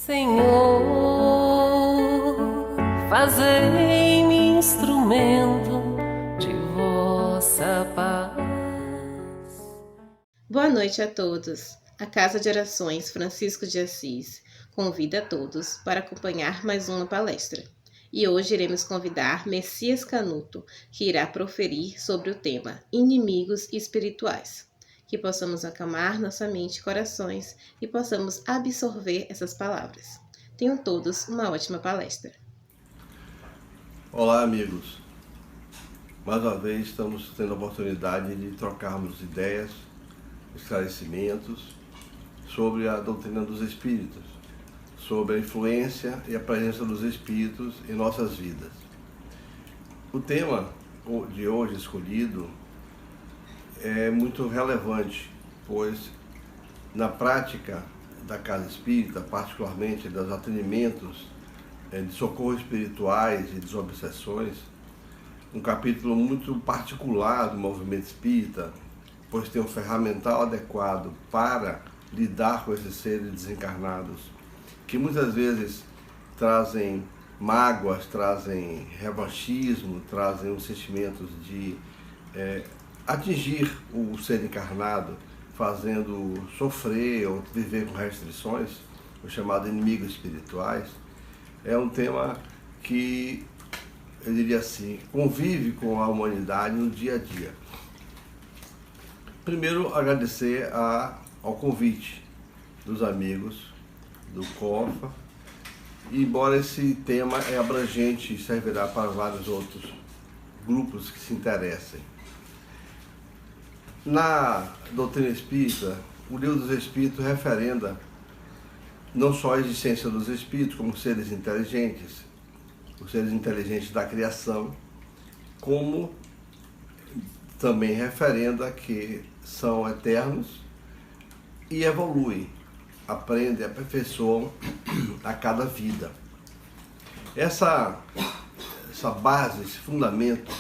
Senhor, fazei-me instrumento de vossa paz. Boa noite a todos. A Casa de Orações Francisco de Assis convida a todos para acompanhar mais uma palestra. E hoje iremos convidar Messias Canuto, que irá proferir sobre o tema Inimigos Espirituais. Que possamos acalmar nossa mente e corações e possamos absorver essas palavras. Tenham todos uma ótima palestra. Olá, amigos. Mais uma vez estamos tendo a oportunidade de trocarmos ideias, esclarecimentos sobre a doutrina dos Espíritos, sobre a influência e a presença dos Espíritos em nossas vidas. O tema de hoje escolhido é muito relevante, pois na prática da Casa Espírita, particularmente dos atendimentos de socorro espirituais e desobsessões, um capítulo muito particular do movimento espírita, pois tem um ferramental adequado para lidar com esses seres desencarnados, que muitas vezes trazem mágoas, trazem revanchismo, trazem um sentimento de atingir o ser encarnado, fazendo sofrer ou viver com restrições, os chamados inimigos espirituais. É um tema que, eu diria assim, convive com a humanidade no dia a dia. Primeiro, agradecer ao convite dos amigos do COFA, e embora esse tema é abrangente e servirá para vários outros grupos que se interessem. Na doutrina espírita, o Livro dos Espíritos referenda não só a existência dos espíritos como seres inteligentes, os seres inteligentes da criação, como também referenda que são eternos e evoluem, aprendem, aperfeiçoam a cada vida. Essa base, esse fundamento,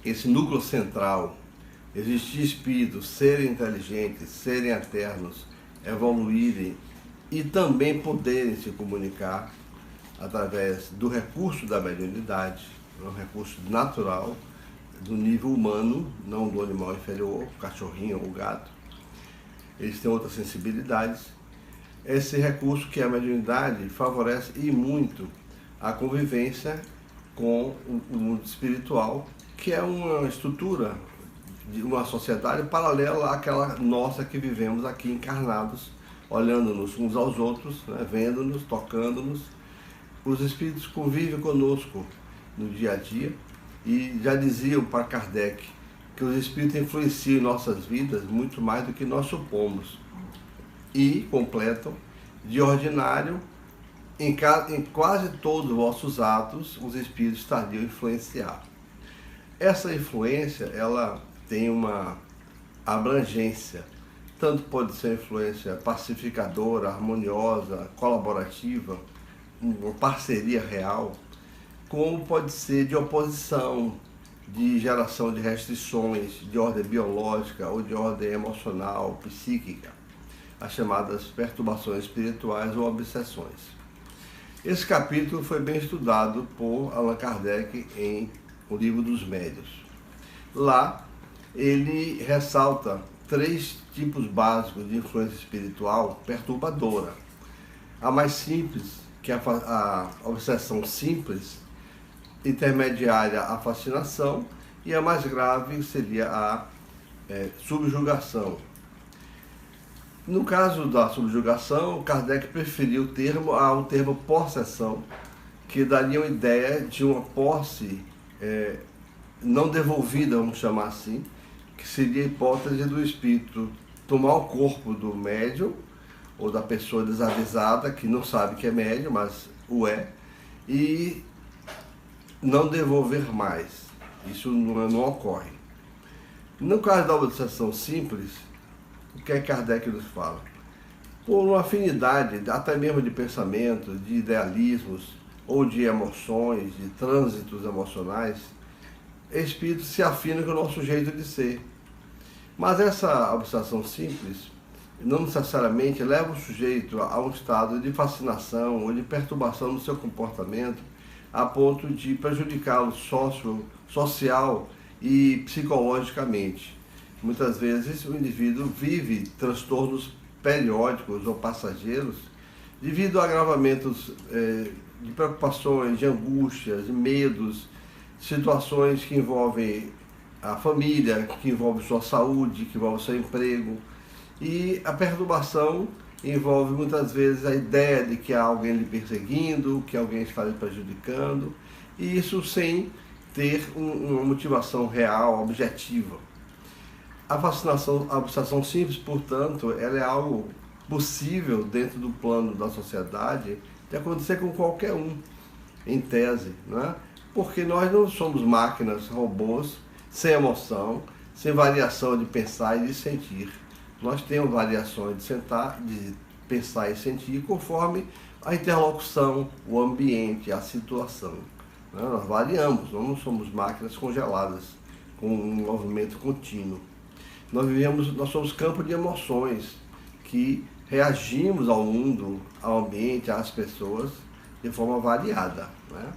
esse núcleo central, existir espíritos, serem inteligentes, serem eternos, evoluírem e também poderem se comunicar através do recurso da mediunidade, um recurso natural, do nível humano, não do animal inferior, o cachorrinho ou o gato. Eles têm outras sensibilidades. Esse recurso que é a mediunidade favorece e muito a convivência com o mundo espiritual, que é uma estrutura de uma sociedade paralela àquela nossa que vivemos aqui encarnados, olhando-nos uns aos outros, né, vendo-nos, tocando-nos. Os espíritos convivem conosco no dia a dia e já diziam para Kardec que os espíritos influenciam em nossas vidas muito mais do que nós supomos e completam: de ordinário, em quase todos os vossos atos, os espíritos estariam a influenciar. Essa influência, ela tem uma abrangência, tanto pode ser influência pacificadora, harmoniosa, colaborativa, uma parceria real, como pode ser de oposição, de geração de restrições de ordem biológica ou de ordem emocional, psíquica, as chamadas perturbações espirituais ou obsessões. Esse capítulo foi bem estudado por Allan Kardec em O Livro dos Médiuns. Lá, ele ressalta 3 tipos básicos de influência espiritual perturbadora. A mais simples, que é a obsessão simples, intermediária a fascinação, e a mais grave seria a subjugação. No caso da subjugação, Kardec preferiu o termo possessão, que daria uma ideia de uma posse não devolvida, vamos chamar assim, que seria a hipótese do espírito tomar o corpo do médium ou da pessoa desavisada, que não sabe que é médium, mas o é, e não devolver mais. Isso não ocorre. No caso da obsessão simples, o que Kardec nos fala? Por uma afinidade, até mesmo de pensamento, de idealismos, ou de emoções, de trânsitos emocionais, espíritos se afinam com o nosso jeito de ser. Mas essa obsessão simples não necessariamente leva o sujeito a um estado de fascinação ou de perturbação no seu comportamento, a ponto de prejudicá-lo social e psicologicamente. Muitas vezes o indivíduo vive transtornos periódicos ou passageiros devido a agravamentos de preocupações, de angústias, de medos, situações que envolvem a família, que envolvem sua saúde, que envolvem seu emprego. E a perturbação envolve muitas vezes a ideia de que há alguém lhe perseguindo, que alguém está lhe prejudicando, e isso sem ter uma motivação real, objetiva. A fascinação, a obsessão simples, portanto, ela é algo possível dentro do plano da sociedade de acontecer com qualquer um, em tese, não é? Porque nós não somos máquinas, robôs, sem emoção, sem variação de pensar e de sentir. Nós temos variações de pensar e sentir conforme a interlocução, o ambiente, a situação. Nós variamos, nós não somos máquinas congeladas, com um movimento contínuo. Nós somos campo de emoções, que reagimos ao mundo, ao ambiente, às pessoas, de forma variada. Né?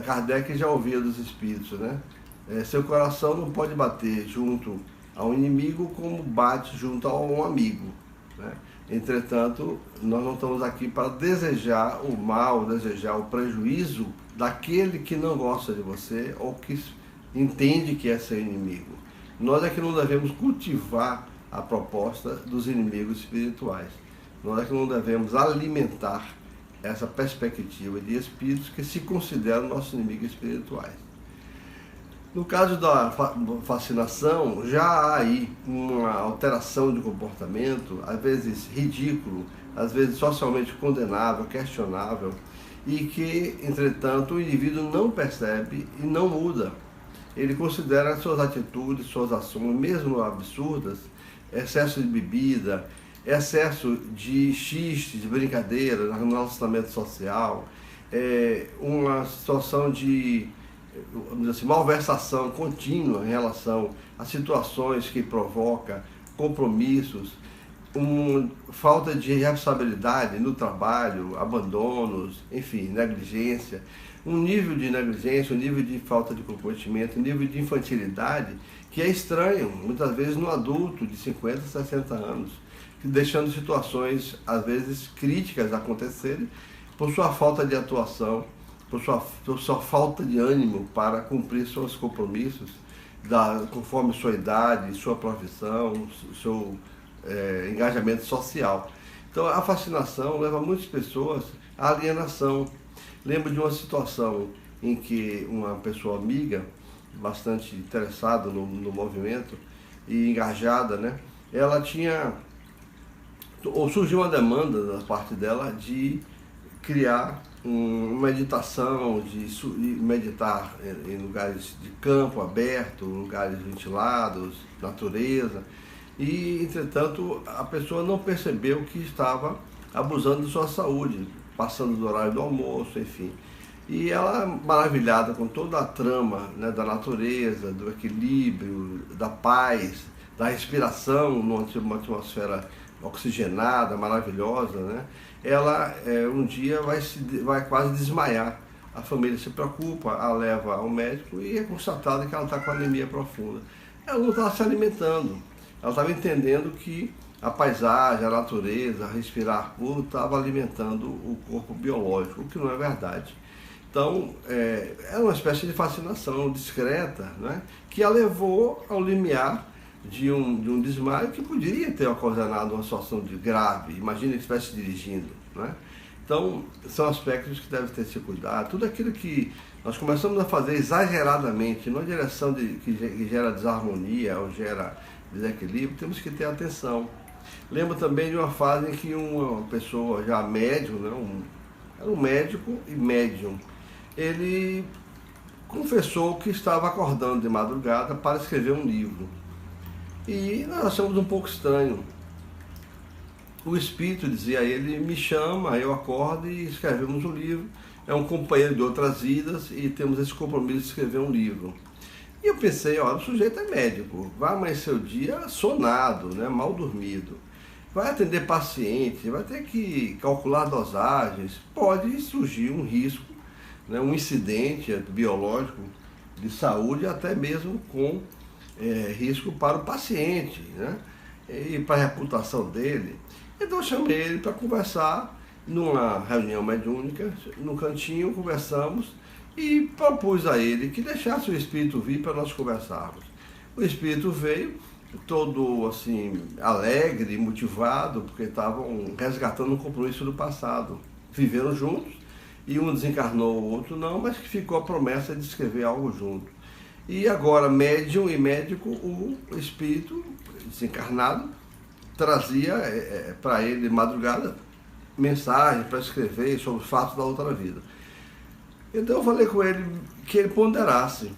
Kardec já ouvia dos espíritos, né? Seu coração não pode bater junto ao inimigo como bate junto a um amigo. Né? Entretanto, nós não estamos aqui para desejar o mal, desejar o prejuízo daquele que não gosta de você ou que entende que é seu inimigo. Nós é que não devemos cultivar a proposta dos inimigos espirituais. Nós é que não devemos alimentar essa perspectiva de espíritos que se consideram nossos inimigos espirituais. No caso da fascinação, já há aí uma alteração de comportamento, às vezes ridículo, às vezes socialmente condenável, questionável, e que, entretanto, o indivíduo não percebe e não muda. Ele considera suas atitudes, suas ações, mesmo absurdas, excesso de bebida, excesso de xiste, de brincadeira no relacionamento social, uma situação de malversação contínua em relação a situações que provocam compromissos, falta de responsabilidade no trabalho, abandonos, enfim, negligência, um nível de negligência, um nível de falta de comprometimento, um nível de infantilidade que é estranho, muitas vezes no adulto de 50, 60 anos, deixando situações, às vezes, críticas acontecerem por sua falta de atuação, por sua falta de ânimo para cumprir seus compromissos, conforme sua idade, sua profissão, seu engajamento social. Então, a fascinação leva muitas pessoas à alienação. Lembro de uma situação em que uma pessoa amiga, bastante interessada no movimento e engajada, né, ela surgiu uma demanda da parte dela de criar uma meditação, de meditar em lugares de campo aberto, lugares ventilados, natureza. E, entretanto, a pessoa não percebeu que estava abusando de sua saúde, passando do horário do almoço, enfim. E ela, maravilhada com toda a trama, né, da natureza, do equilíbrio, da paz, da respiração numa atmosfera oxigenada, maravilhosa, né? Ela um dia vai quase desmaiar. A família se preocupa, a leva ao médico e é constatado que ela está com anemia profunda. Ela não estava se alimentando, ela estava entendendo que a paisagem, a natureza, respirar puro estava alimentando o corpo biológico, o que não é verdade. Então, é uma espécie de fascinação discreta, né, que a levou ao limiar de um desmaio que poderia ter ocasionado uma situação grave. Imagina que estivesse dirigindo. Né? Então, são aspectos que devem ter se cuidado. Tudo aquilo que nós começamos a fazer exageradamente, numa direção que gera desarmonia ou gera desequilíbrio, temos que ter atenção. Lembro também de uma fase em que uma pessoa já médium, né, era um médico e médium, ele confessou que estava acordando de madrugada para escrever um livro. E nós achamos um pouco estranho. O espírito dizia a ele: me chama, eu acordo e escrevemos um livro. É um companheiro de outras vidas e temos esse compromisso de escrever um livro. E eu pensei, olha, o sujeito é médico, vai amanhecer o dia sonado, né, mal dormido. vai atender paciente, vai ter que calcular dosagens, pode surgir um risco, né, um incidente biológico de saúde, até mesmo com risco para o paciente, né, e para a reputação dele. Então eu chamei ele para conversar numa reunião mediúnica, no cantinho, conversamos e propus a ele que deixasse o espírito vir para nós conversarmos. O espírito veio, todo assim, alegre, motivado, porque estavam resgatando um compromisso do passado. Viveram juntos, e um desencarnou, o outro não, mas que ficou a promessa de escrever algo junto. E agora, médium e médico, o espírito desencarnado trazia para ele de madrugada mensagem para escrever sobre os fatos da outra vida. Então eu falei com ele que ele ponderasse.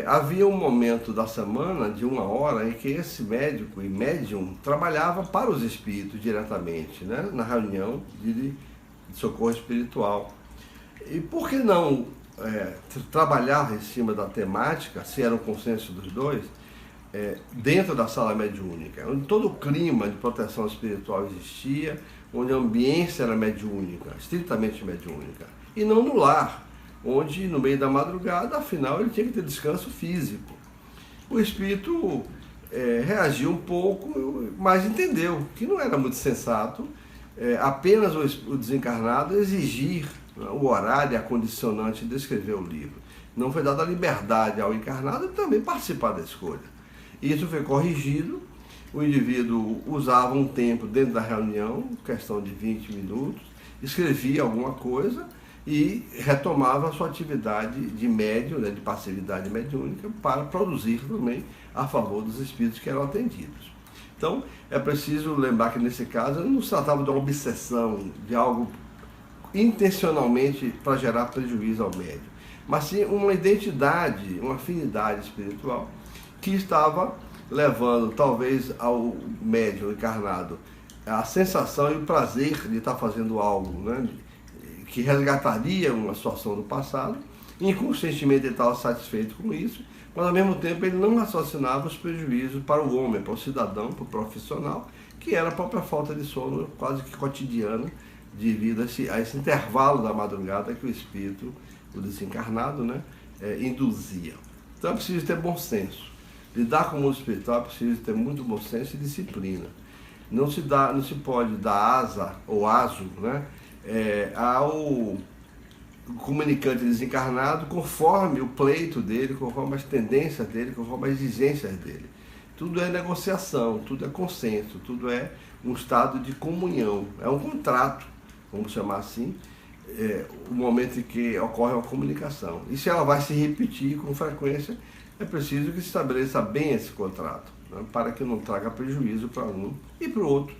Havia um momento da semana, de 1 hora, em que esse médico e médium trabalhava para os espíritos diretamente, né, na reunião de socorro espiritual. E por que não trabalhar em cima da temática, se era o consenso dos dois, dentro da sala mediúnica, onde todo o clima de proteção espiritual existia, onde a ambiência era mediúnica, estritamente mediúnica, e não no lar, onde no meio da madrugada, afinal, ele tinha que ter descanso físico. O espírito reagiu um pouco, mas entendeu que não era muito sensato apenas o desencarnado exigir o horário e a condicionante de escrever o livro. Não foi dada liberdade ao encarnado de também participar da escolha. Isso foi corrigido, o indivíduo usava um tempo dentro da reunião, questão de 20 minutos, escrevia alguma coisa e retomava a sua atividade de médium, né, de passividade mediúnica, para produzir também a favor dos espíritos que eram atendidos. Então, é preciso lembrar que nesse caso não se tratava de uma obsessão, de algo intencionalmente para gerar prejuízo ao médium, mas sim uma identidade, uma afinidade espiritual que estava levando talvez ao médium encarnado a sensação e o prazer de estar fazendo algo, né, que resgataria uma situação do passado. Inconscientemente ele estava satisfeito com isso, mas ao mesmo tempo ele não raciocinava os prejuízos para o homem, para o cidadão, para o profissional, que era a própria falta de sono quase que cotidiana, devido a esse intervalo da madrugada que o espírito, o desencarnado, né, induzia. Então é preciso ter bom senso. Lidar com o mundo espiritual é preciso ter muito bom senso e disciplina. Não se pode dar asa ou aso, né, ao comunicante desencarnado conforme o pleito dele, conforme as tendências dele, conforme as exigências dele. Tudo é negociação, tudo é consenso, tudo é um estado de comunhão, é um contrato, vamos chamar assim, o momento em que ocorre uma comunicação. E se ela vai se repetir com frequência, é preciso que se estabeleça bem esse contrato, né, para que não traga prejuízo para um e para o outro.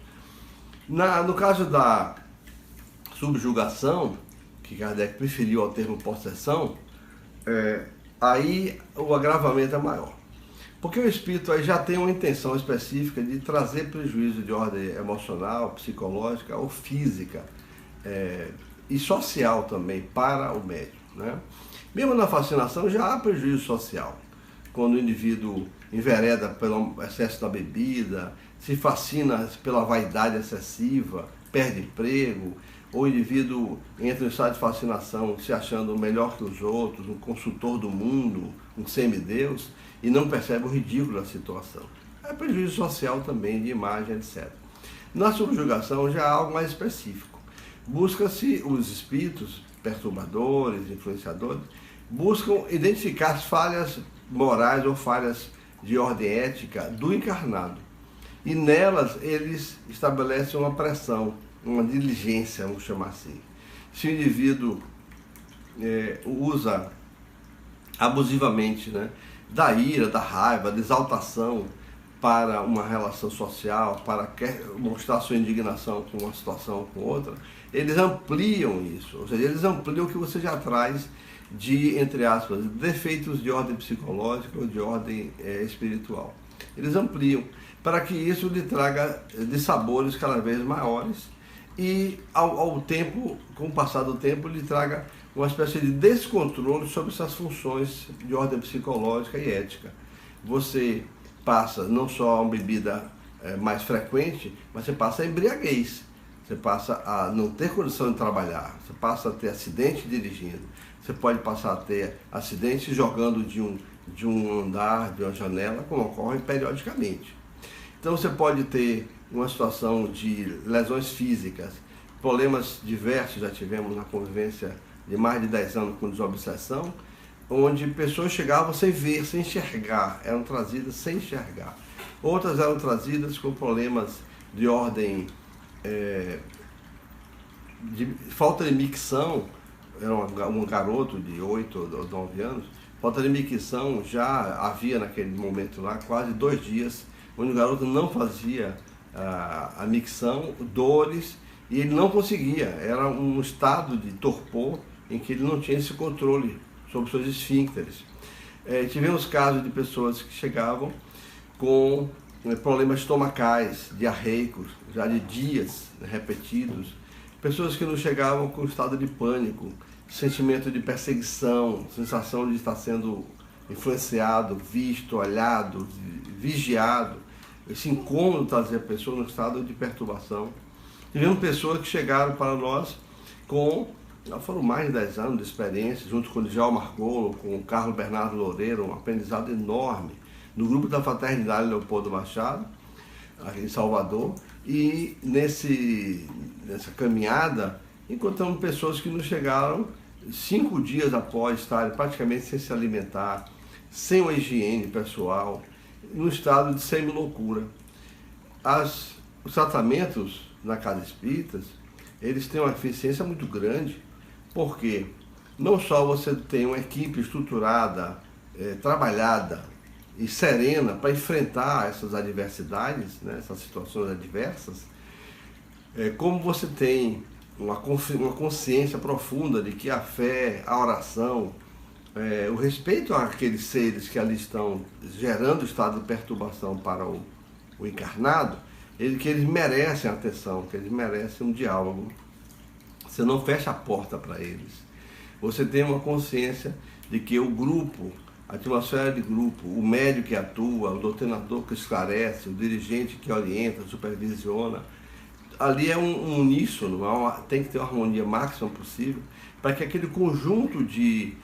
No caso da subjugação, que Kardec preferiu ao termo possessão, aí o agravamento é maior. Porque o espírito aí já tem uma intenção específica de trazer prejuízo de ordem emocional, psicológica ou física, e social também para o médium, né? Mesmo na fascinação já há prejuízo social. Quando o indivíduo envereda pelo excesso da bebida, se fascina pela vaidade excessiva, perde emprego, ou o indivíduo entra em estado de fascinação se achando melhor que os outros, um consultor do mundo, um semideus, e não percebe o ridículo da situação. É prejuízo social também, de imagem, etc. Na subjugação já há algo mais específico. Busca-se os espíritos perturbadores, influenciadores, buscam identificar as falhas morais ou falhas de ordem ética do encarnado. E nelas eles estabelecem uma pressão, uma diligência, vamos chamar assim. Se o indivíduo usa abusivamente, né, da ira, da raiva, da exaltação para uma relação social, para mostrar sua indignação com uma situação ou com outra, eles ampliam isso, ou seja, eles ampliam o que você já traz de, entre aspas, defeitos de ordem psicológica ou de ordem espiritual. Eles ampliam para que isso lhe traga dissabores cada vez maiores e ao tempo, com o passar do tempo, lhe traga uma espécie de descontrole sobre essas funções de ordem psicológica e ética. Você passa não só a uma bebida mais frequente, mas você passa a embriaguez, você passa a não ter condição de trabalhar, você passa a ter acidente dirigindo, você pode passar a ter acidente jogando de um andar, de uma janela, como ocorre periodicamente. Então você pode ter uma situação de lesões físicas, problemas diversos, já tivemos na convivência de mais de 10 anos com desobsessão, onde pessoas chegavam sem ver, sem enxergar, eram trazidas sem enxergar. Outras eram trazidas com problemas de ordem de falta de micção, era um garoto de 8 ou 9 anos, falta de micção já havia naquele momento lá, quase 2 dias, onde o garoto não fazia a micção, dores, e ele não conseguia, era um estado de torpor em que ele não tinha esse controle sobre seus esfíncteres. Tivemos casos de pessoas que chegavam com problemas estomacais, diarreicos, já de dias repetidos, pessoas que não chegavam com estado de pânico, sentimento de perseguição, sensação de estar sendo influenciado, visto, olhado, vigiado. Esse incômodo trazia a pessoa no estado de perturbação. Tivemos pessoas que chegaram para nós foram mais de 10 anos de experiência, junto com o Djalma Marcolo, com o Carlos Bernardo Loureiro, um aprendizado enorme, no grupo da Fraternidade Leopoldo Machado, aqui em Salvador, e nessa caminhada encontramos pessoas que nos chegaram 5 dias após estarem praticamente sem se alimentar, sem uma higiene pessoal, no estado de semi-loucura. Os tratamentos na Casa Espírita, eles têm uma eficiência muito grande, porque não só você tem uma equipe estruturada, trabalhada e serena para enfrentar essas adversidades, né, essas situações adversas, como você tem uma consciência profunda de que a fé, a oração, o respeito àqueles seres que ali estão gerando estado de perturbação para o encarnado, que eles merecem atenção, que eles merecem um diálogo. Você não fecha a porta para eles. Você tem uma consciência de que o grupo, a atmosfera de grupo, o médico que atua, o doutrinador que esclarece, o dirigente que orienta, supervisiona, ali é um uníssono, tem que ter uma harmonia máxima possível, para que aquele conjunto de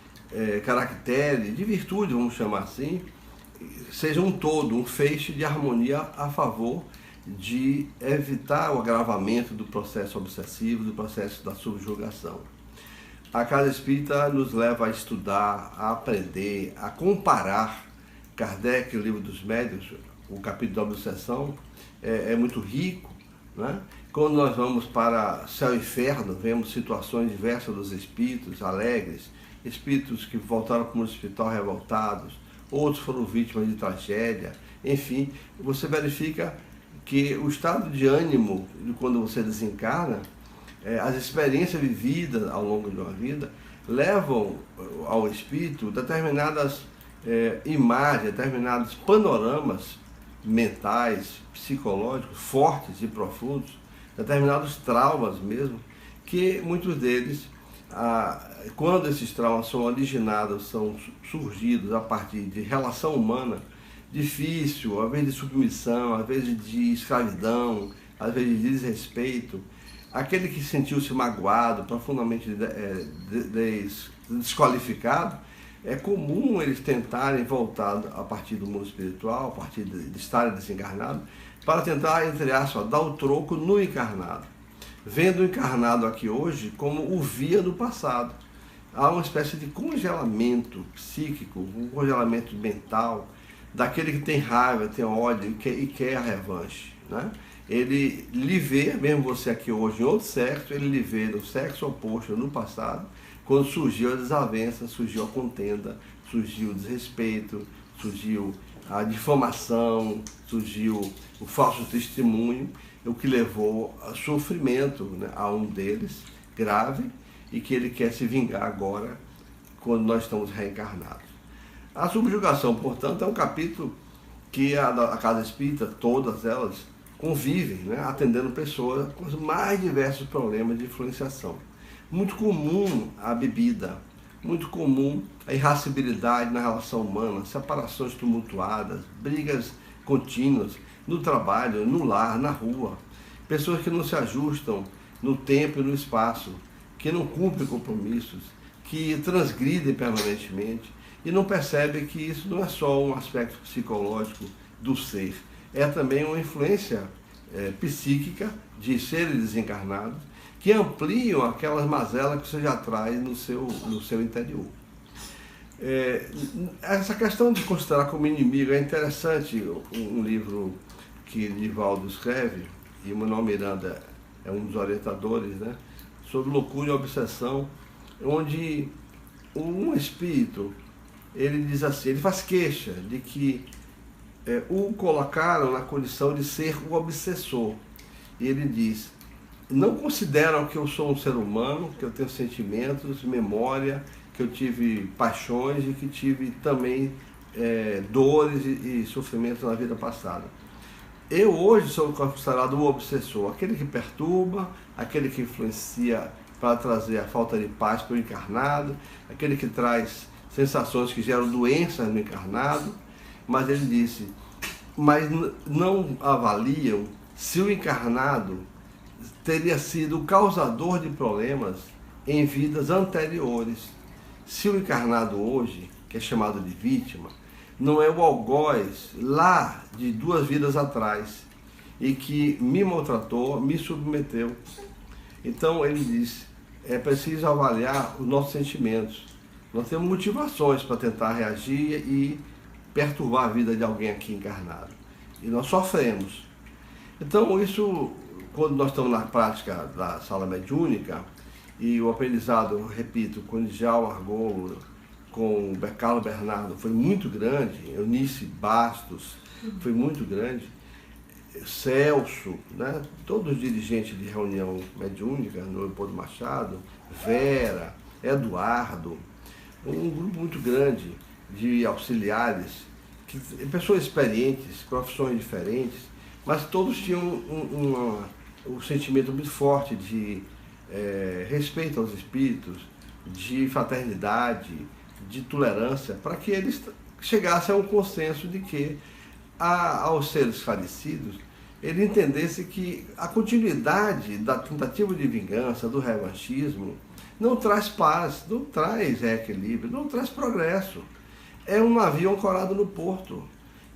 caracteres, de virtude, vamos chamar assim, seja um todo, um feixe de harmonia a favor de evitar o agravamento do processo obsessivo, do processo da subjugação. A Casa Espírita nos leva a estudar, a aprender, a comparar. Kardec, o Livro dos Médiuns, o capítulo da obsessão, é muito rico, né? Quando nós vamos para céu e inferno, vemos situações diversas dos espíritos alegres, espíritos que voltaram para o hospital revoltados, outros foram vítimas de tragédia, enfim, você verifica que o estado de ânimo de quando você desencarna, as experiências vividas ao longo de uma vida, levam ao espírito determinadas imagens, determinados panoramas mentais, psicológicos, fortes e profundos, determinados traumas mesmo, que muitos deles, quando esses traumas são originados, são surgidos a partir de relação humana, difícil, às vezes de submissão, às vezes de escravidão, às vezes de desrespeito. Aquele que sentiu-se magoado, profundamente desqualificado, é comum eles tentarem voltar a partir do mundo espiritual, a partir de estarem desencarnados, para tentar, entre aspas, dar o troco no encarnado. Vendo o encarnado aqui hoje como o via do passado. Há uma espécie de congelamento psíquico, um congelamento mental, daquele que tem raiva, tem ódio e quer a revanche, né? Ele lhe vê, mesmo você aqui hoje em outro sexo, ele lhe vê no sexo oposto no passado, quando surgiu a desavença, surgiu a contenda, surgiu o desrespeito, surgiu a difamação, surgiu o falso testemunho, o que levou a sofrimento, né, a um deles, grave, e que ele quer se vingar agora, quando nós estamos reencarnados. A subjugação, portanto, é um capítulo que a Casa Espírita, todas elas, convivem, né, atendendo pessoas com os mais diversos problemas de influenciação. Muito comum a bebida, muito comum a irascibilidade na relação humana, separações tumultuadas, brigas contínuas, no trabalho, no lar, na rua. Pessoas que não se ajustam no tempo e no espaço, que não cumprem compromissos, que transgridem permanentemente e não percebem que isso não é só um aspecto psicológico do ser, é também uma influência psíquica de seres desencarnados que ampliam aquelas mazelas que você já traz no seu interior. Essa questão de considerar como inimigo é interessante. Um livro que Divaldo escreve, e Manuel Miranda é um dos orientadores, né, sobre loucura e obsessão, onde um espírito, ele diz assim, ele faz queixa de que o colocaram na condição de ser o obsessor. E ele diz, não consideram que eu sou um ser humano, que eu tenho sentimentos, memória, que eu tive paixões e que tive também dores e sofrimentos na vida passada. Eu hoje sou considerado um obsessor, aquele que perturba, aquele que influencia para trazer a falta de paz para o encarnado, aquele que traz sensações que geram doenças no encarnado. Mas ele disse, mas não avaliam se o encarnado teria sido o causador de problemas em vidas anteriores. Se o encarnado hoje, que é chamado de vítima, não é o algoz lá de 2 vidas atrás e que me maltratou, me submeteu. Então ele diz, é preciso avaliar os nossos sentimentos. Nós temos motivações para tentar reagir e perturbar a vida de alguém aqui encarnado. E nós sofremos. Então isso, quando nós estamos na prática da sala mediúnica, e o aprendizado, repito, com Djalma Argolo, com o Carlos Bernardo, foi muito grande, Eunice Bastos, foi muito grande, Celso, né? Todos os dirigentes de reunião mediúnica, no Leopoldo Machado, Vera, Eduardo, um grupo muito grande de auxiliares, pessoas experientes, profissões diferentes, mas todos tinham um sentimento muito forte de respeito aos espíritos, de fraternidade, de tolerância, para que eles chegassem a um consenso de que, aos seres falecidos, ele entendesse que a continuidade da tentativa de vingança, do revanchismo, não traz paz, não traz equilíbrio, não traz progresso. É um navio ancorado no porto,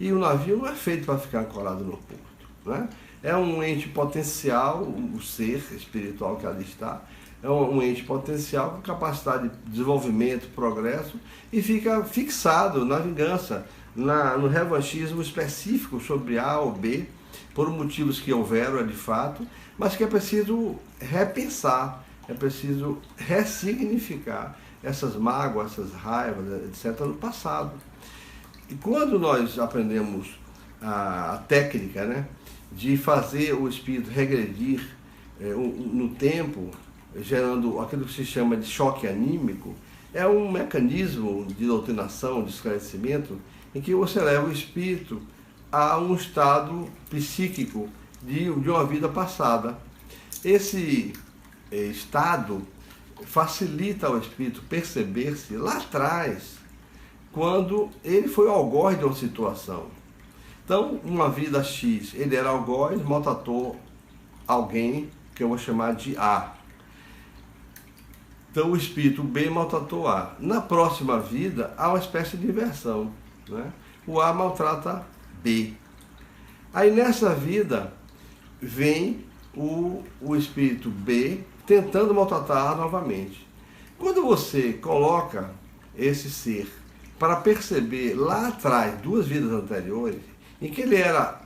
e o navio não é feito para ficar ancorado no porto, né? É um ente potencial, o ser espiritual que ali está, é um ente potencial com capacidade de desenvolvimento, progresso, e fica fixado na vingança, no revanchismo específico sobre A ou B, por motivos que houveram de fato, mas que é preciso repensar, é preciso ressignificar essas mágoas, essas raivas, etc., no passado. E quando nós aprendemos a técnica, né, de fazer o espírito regredir no tempo, gerando aquilo que se chama de choque anímico, é um mecanismo de doutrinação, de esclarecimento, em que você leva o espírito a um estado psíquico de uma vida passada. Esse estado facilita ao espírito perceber-se lá atrás, quando ele foi algoz de uma situação. Então, uma vida X, ele era algoz, maltratou alguém que eu vou chamar de A. Então, o espírito B maltratou A. Na próxima vida, há uma espécie de inversão, né? O A maltrata B. Aí, nessa vida, vem o espírito B tentando maltratar A novamente. Quando você coloca esse ser para perceber lá atrás, 2 vidas anteriores, em que ele era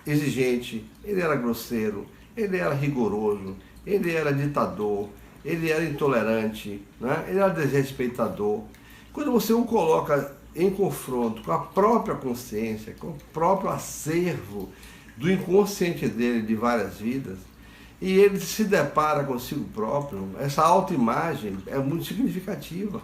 exigente, ele era grosseiro, ele era rigoroso, ele era ditador, ele era intolerante, né? Ele era desrespeitador. Quando você o coloca em confronto com a própria consciência, com o próprio acervo do inconsciente dele de várias vidas, e ele se depara consigo próprio, essa autoimagem é muito significativa.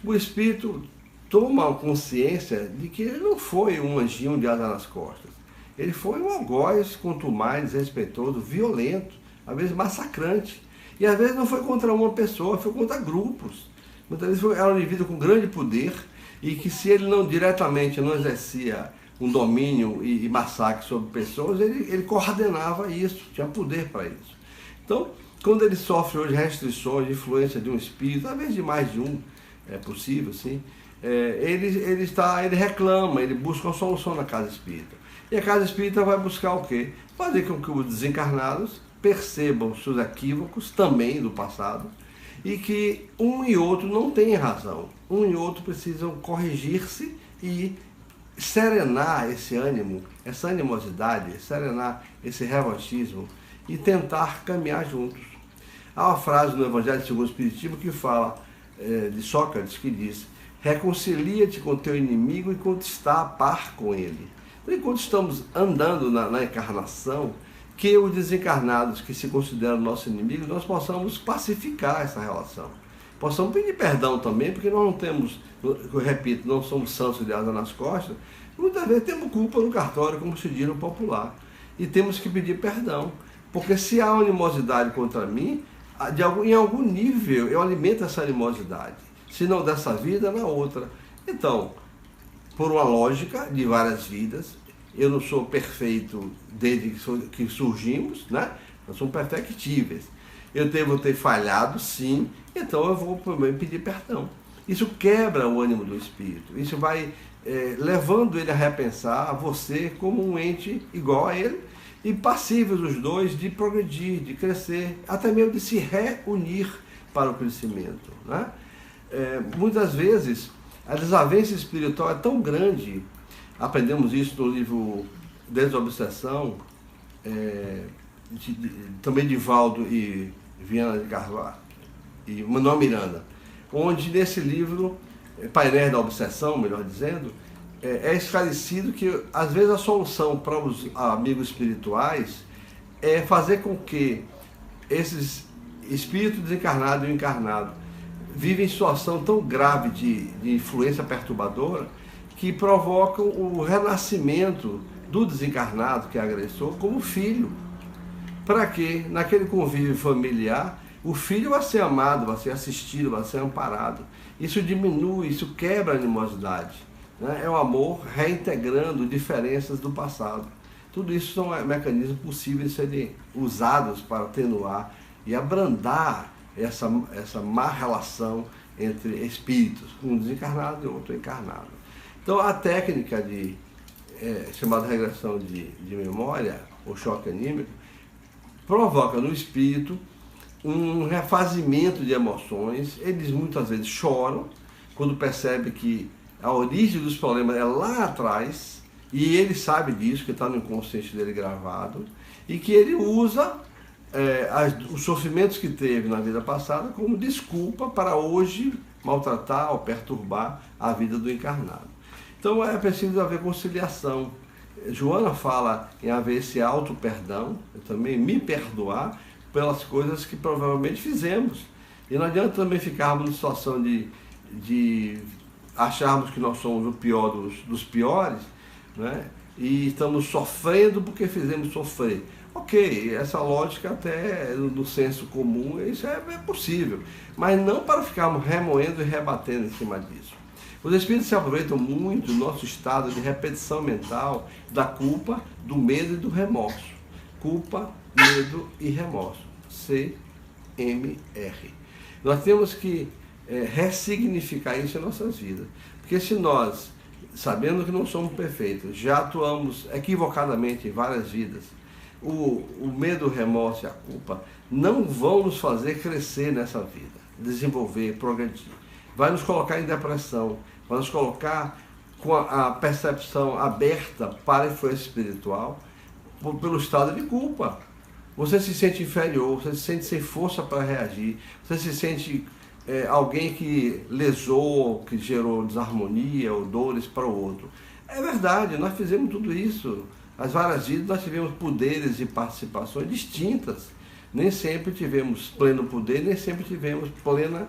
O espírito toma consciência de que ele não foi um anjinho de asa nas costas. Ele foi um algoz contumaz, desrespeitoso, violento, às vezes massacrante. E às vezes não foi contra uma pessoa, foi contra grupos. Muitas vezes era um indivíduo com grande poder e que, se ele não diretamente não exercia um domínio e massacre sobre pessoas, ele coordenava isso, tinha poder para isso. Então, quando ele sofre hoje restrições, influência de um espírito, às vezes de mais de um, é possível, sim, ele reclama, ele busca uma solução na casa espírita. E a casa espírita vai buscar o quê? Fazer com que os desencarnados percebam seus equívocos também do passado e que um e outro não têm razão. Um e outro precisam corrigir-se e serenar esse ânimo, essa animosidade, serenar esse revanchismo e tentar caminhar juntos. Há uma frase no Evangelho segundo o Espiritismo que fala de Sócrates, que diz: reconcilia-te com teu inimigo enquanto está a par com ele. Então, enquanto estamos andando na encarnação, que os desencarnados que se consideram nosso inimigo, nós possamos pacificar essa relação. Possamos pedir perdão também, porque nós não temos, eu repito, não somos santos de asa nas costas, muitas vezes temos culpa no cartório, como se diz no popular, e temos que pedir perdão, porque se há animosidade contra mim, em algum nível eu alimento essa animosidade, se não dessa vida, na outra. Então, por uma lógica de várias vidas, eu não sou perfeito desde que surgimos, né? Nós somos perfectíveis. Eu devo ter falhado, sim, então eu vou também pedir perdão. Isso quebra o ânimo do espírito, isso vai levando ele a repensar você como um ente igual a ele e passíveis os dois de progredir, de crescer, até mesmo de se reunir para o crescimento, né? Muitas vezes a desavença espiritual é tão grande, aprendemos isso no livro Desobsessão, também de Valdo e Viana de Carvalho e Manuel Miranda, onde nesse livro, Painéis da Obsessão, melhor dizendo, é esclarecido que às vezes a solução para os amigos espirituais é fazer com que esses espíritos desencarnados e encarnados vivem em situação tão grave de influência perturbadora que provocam o renascimento do desencarnado, que é agressor, como filho. Para que, naquele convívio familiar, o filho vai ser amado, vai ser assistido, vai ser amparado. Isso diminui, isso quebra a animosidade, né? É o amor reintegrando diferenças do passado. Tudo isso são mecanismos possíveis de serem usados para atenuar e abrandar essa má relação entre espíritos, um desencarnado e outro encarnado. Então, a técnica chamada regressão de memória, ou choque anímico, provoca no espírito um refazimento de emoções. Eles muitas vezes choram quando percebem que a origem dos problemas é lá atrás, e ele sabe disso, que está no inconsciente dele gravado, e que ele usa os sofrimentos que teve na vida passada como desculpa para hoje maltratar ou perturbar a vida do encarnado. Então é preciso haver conciliação. Joana fala em haver esse auto-perdão, eu também me perdoar pelas coisas que provavelmente fizemos. E não adianta também ficarmos numa situação de acharmos que nós somos o pior dos piores, né? E estamos sofrendo porque fizemos sofrer. Ok, essa lógica até no senso comum, isso é possível, mas não para ficarmos remoendo e rebatendo em cima disso. Os espíritos se aproveitam muito do nosso estado de repetição mental da culpa, do medo e do remorso. Culpa, medo e remorso. CMR. Nós temos que ressignificar isso em nossas vidas. Porque se nós, sabendo que não somos perfeitos, já atuamos equivocadamente em várias vidas, o medo, o remorso e a culpa não vão nos fazer crescer nessa vida, desenvolver, progredir. Vai nos colocar em depressão, vai nos colocar com a percepção aberta para a influência espiritual pelo estado de culpa. Você se sente inferior, você se sente sem força para reagir, você se sente alguém que lesou, que gerou desarmonia ou dores para o outro. É verdade, nós fizemos tudo isso. As várias vidas nós tivemos poderes e participações distintas. Nem sempre tivemos pleno poder, nem sempre tivemos plena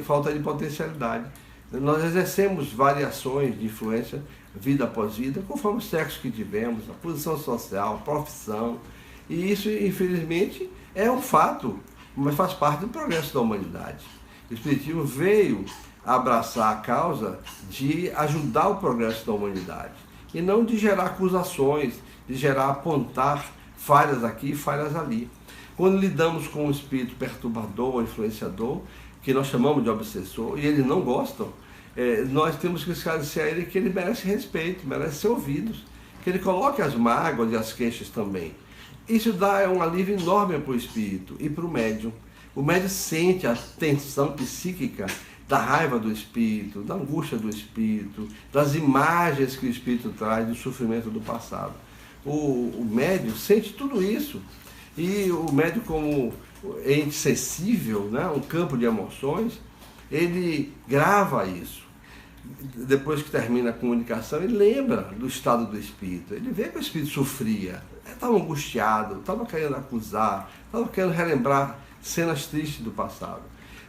falta de potencialidade. Nós exercemos variações de influência, vida após vida, conforme o sexo que tivemos, a posição social, a profissão. E isso, infelizmente, é um fato, mas faz parte do progresso da humanidade. O Espiritismo veio abraçar a causa de ajudar o progresso da humanidade. e não de gerar acusações, de gerar apontar falhas aqui e falhas ali. Quando lidamos com um espírito perturbador, influenciador, que nós chamamos de obsessor, e eles não gostam, nós temos que esclarecer a ele que ele merece respeito, merece ser ouvido, que ele coloque as mágoas e as queixas também. Isso dá um alívio enorme para o espírito e para o médium. O médium sente a tensão psíquica da raiva do espírito, da angústia do espírito, das imagens que o espírito traz do sofrimento do passado. O médium sente tudo isso. E o médium, como ente sensível, né, um campo de emoções, ele grava isso. Depois que termina a comunicação, ele lembra do estado do espírito. Ele vê que o espírito sofria, estava angustiado, estava querendo acusar, estava querendo relembrar cenas tristes do passado.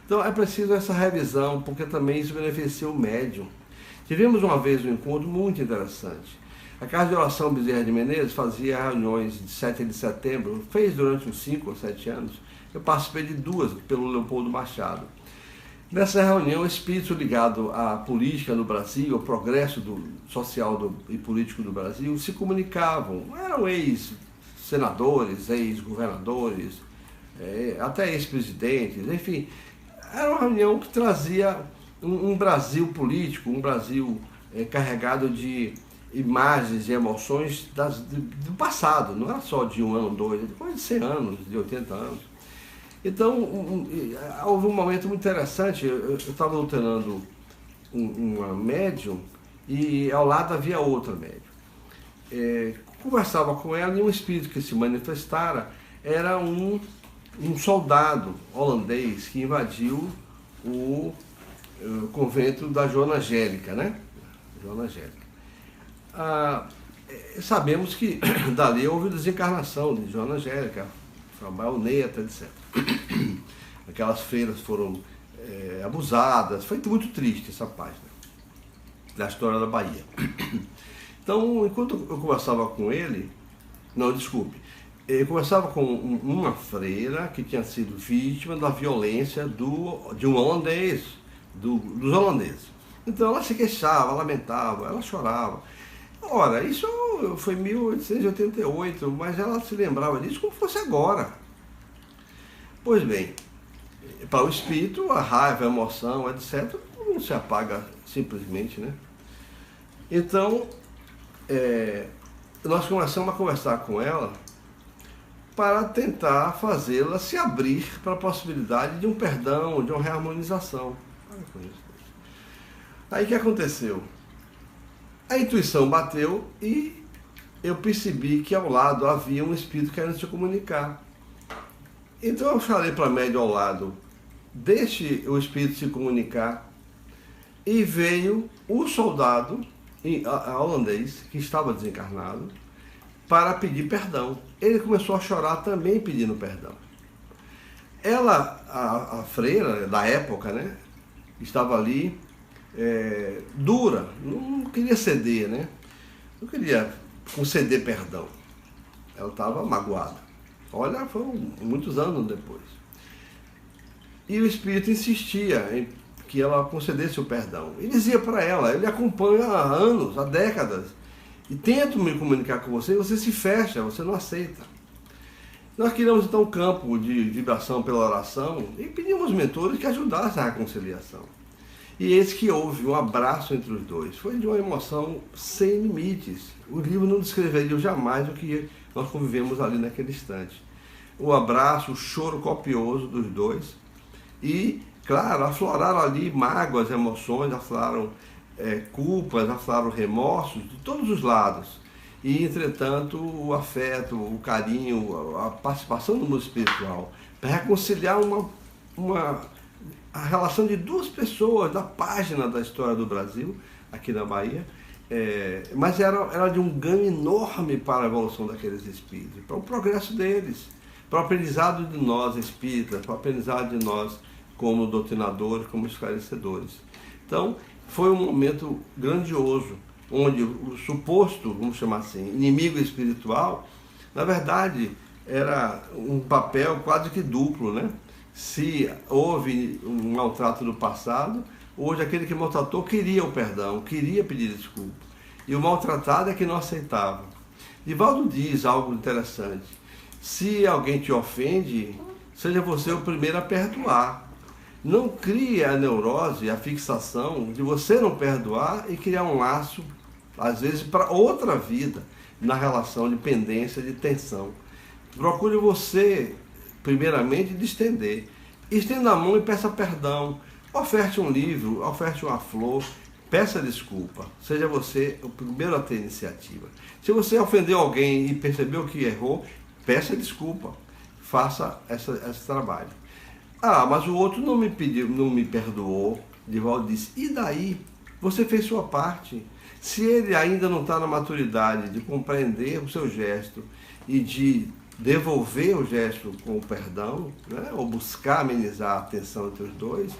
Então é preciso essa revisão, porque também isso beneficia o médium. Tivemos uma vez um encontro muito interessante. A Casa de Oração Bezerra de Menezes fazia reuniões de 7 de setembro, fez durante uns 5 ou 7 anos. Eu participei de 2 pelo Leopoldo Machado. Nessa reunião, espírito ligado à política no Brasil, ao progresso social e político do Brasil, se comunicavam. Eram ex-senadores, ex-governadores, até ex-presidentes, enfim. Era uma reunião que trazia um Brasil político, um Brasil carregado de imagens e emoções do passado, não era só de 1 ano, 2, depois de 100 anos, de 80 anos. Então, houve um momento muito interessante. Eu estava alternando uma médium e ao lado havia outra médium. Conversava com ela e um espírito que se manifestara era um soldado holandês que invadiu o convento da Joana Angélica, né? Joana Angélica. Sabemos que dali houve desencarnação de Joana Angélica, Baioneta, etc. Aquelas freiras foram abusadas. Foi muito triste essa página da história da Bahia. Então, enquanto eu conversava com ele, eu conversava com uma freira que tinha sido vítima da violência de um holandês, dos holandeses. Então ela se queixava, lamentava, ela chorava. Ora, isso foi em 1888, mas ela se lembrava disso como fosse agora. Pois bem, para o espírito, a raiva, a emoção, etc., não se apaga simplesmente, né? Então, nós começamos a conversar com ela para tentar fazê-la se abrir para a possibilidade de um perdão, de uma reharmonização. Aí o que aconteceu? A intuição bateu e eu percebi que ao lado havia um espírito querendo se comunicar. Então eu falei para a médium ao lado, deixe o espírito se comunicar. E veio o soldado holandês, que estava desencarnado, para pedir perdão. Ele começou a chorar também pedindo perdão. Ela, a freira da época, né, estava ali, dura, não queria ceder, né? Não queria conceder perdão. Ela estava magoada. Olha, foram muitos anos depois. E o espírito insistia em que ela concedesse o perdão. E dizia para ela, ele acompanha há anos, há décadas, e tento me comunicar com você, e você se fecha, você não aceita. Nós criamos então um campo de vibração pela oração e pedimos aos mentores que ajudassem a reconciliação. E eis que houve um abraço entre os dois. Foi de uma emoção sem limites. O livro não descreveria jamais o que nós convivemos ali naquele instante. O abraço, o choro copioso dos dois. E, claro, afloraram ali mágoas, emoções, afloraram culpas, afloraram remorsos de todos os lados. E, entretanto, o afeto, o carinho, a participação no mundo espiritual, para reconciliar a relação de duas pessoas da página da história do Brasil, aqui na Bahia, mas era de um ganho enorme para a evolução daqueles espíritos, para o progresso deles, para o aprendizado de nós espíritas, para o aprendizado de nós como doutrinadores, como esclarecedores. Então, foi um momento grandioso, onde o suposto, vamos chamar assim, inimigo espiritual, na verdade, era um papel quase que duplo, né? Se houve um maltrato no passado, hoje aquele que maltratou queria o perdão, queria pedir desculpa. e o maltratado é que não aceitava. Divaldo diz algo interessante: se alguém te ofende, seja você o primeiro a perdoar. Não crie a neurose, a fixação de você não perdoar e criar um laço, às vezes, para outra vida, na relação de pendência, de tensão. Procure você, primeiramente, distender. Estenda a mão e peça perdão. Oferte um livro, oferte uma flor, peça desculpa. Seja você o primeiro a ter iniciativa. Se você ofendeu alguém e percebeu que errou, peça desculpa. Faça esse trabalho. Ah, mas o outro não me pediu, não me perdoou. Divaldo disse: e daí? Você fez sua parte. Se ele ainda não está na maturidade de compreender o seu gesto e de devolver o gesto com o perdão, né, ou buscar amenizar a tensão entre os dois,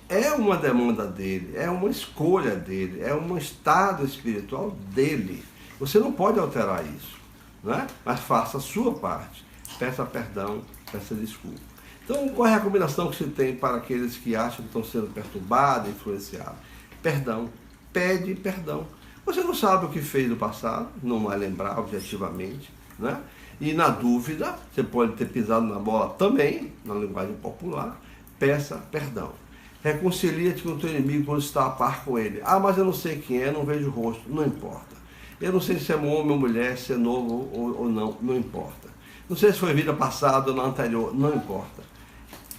é uma demanda dele, é uma escolha dele, é um estado espiritual dele. Você não pode alterar isso, né? Mas faça a sua parte. Peça perdão, peça desculpa. Então, qual é a recomendação que se tem para aqueles que acham que estão sendo perturbados, influenciados? Perdão. Pede perdão. Você não sabe o que fez no passado, não vai lembrar objetivamente, né? E na dúvida, você pode ter pisado na bola também, na linguagem popular, peça perdão. Reconcilia-te com o teu inimigo quando está a par com ele. Ah, mas eu não sei quem é, não vejo o rosto. Não importa. Eu não sei se é homem ou mulher, se é novo ou não, não importa. Não sei se foi vida passada ou na anterior, não importa.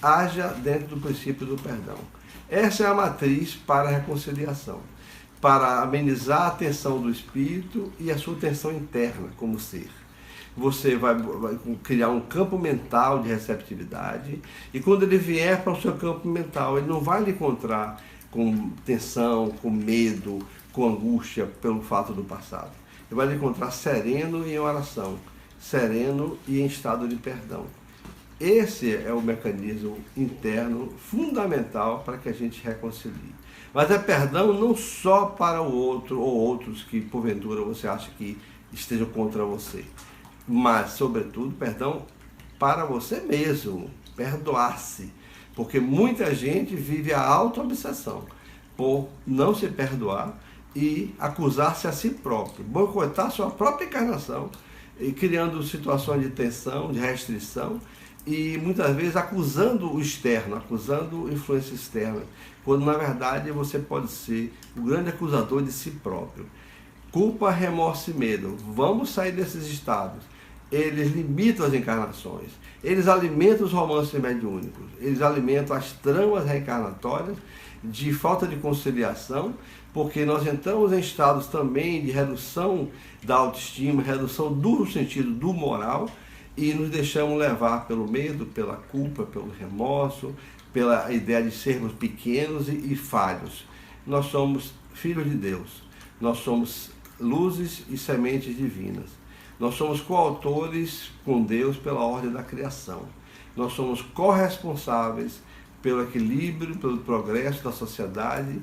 Haja dentro do princípio do perdão. Essa é a matriz para a reconciliação, para amenizar a tensão do espírito e a sua tensão interna como ser. Você vai criar um campo mental de receptividade e quando ele vier para o seu campo mental, ele não vai lhe encontrar com tensão, com medo, com angústia pelo fato do passado. Ele vai lhe encontrar sereno e em oração, sereno e em estado de perdão. Esse é o mecanismo interno fundamental para que a gente reconcilie. Mas é perdão não só para o outro ou outros que porventura você acha que estejam contra você, mas, sobretudo, perdão para você mesmo, perdoar-se. Porque muita gente vive a auto-obsessão por não se perdoar e acusar-se a si próprio, boicotar sua própria encarnação, e criando situações de tensão, de restrição, e muitas vezes acusando o externo, acusando influência externa, quando na verdade você pode ser o grande acusador de si próprio. Culpa, remorso e medo. Vamos sair desses estados. Eles limitam as encarnações, eles alimentam os romances mediúnicos, eles alimentam as tramas reencarnatórias de falta de conciliação, porque nós entramos em estados também de redução da autoestima, redução do sentido do moral, e nos deixamos levar pelo medo, pela culpa, pelo remorso, pela ideia de sermos pequenos e falhos. Nós somos filhos de Deus, nós somos luzes e sementes divinas. Nós somos coautores com Deus pela ordem da criação. Nós somos corresponsáveis pelo equilíbrio, pelo progresso da sociedade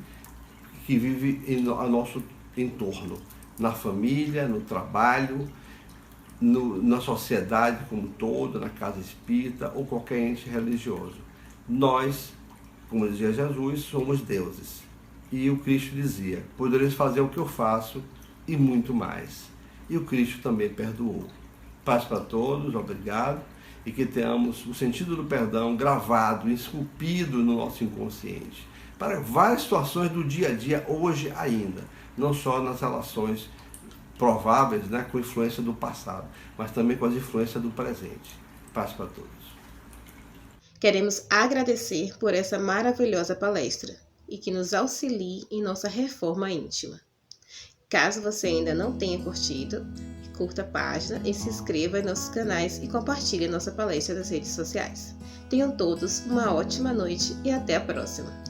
que vive ao nosso entorno, na família, no trabalho, na sociedade como um todo, na casa espírita ou qualquer ente religioso. Nós, como dizia Jesus, somos deuses. E o Cristo dizia: podereis fazer o que eu faço e muito mais. E o Cristo também perdoou. Paz para todos, obrigado, e que tenhamos o sentido do perdão gravado, esculpido no nosso inconsciente, para várias situações do dia a dia, hoje ainda, não só nas relações prováveis, né, com influência do passado, mas também com as influências do presente. Paz para todos. Queremos agradecer por essa maravilhosa palestra e que nos auxilie em nossa reforma íntima. Caso você ainda não tenha curtido, curta a página e se inscreva em nossos canais e compartilhe nossa palestra nas redes sociais. Tenham todos uma ótima noite e até a próxima!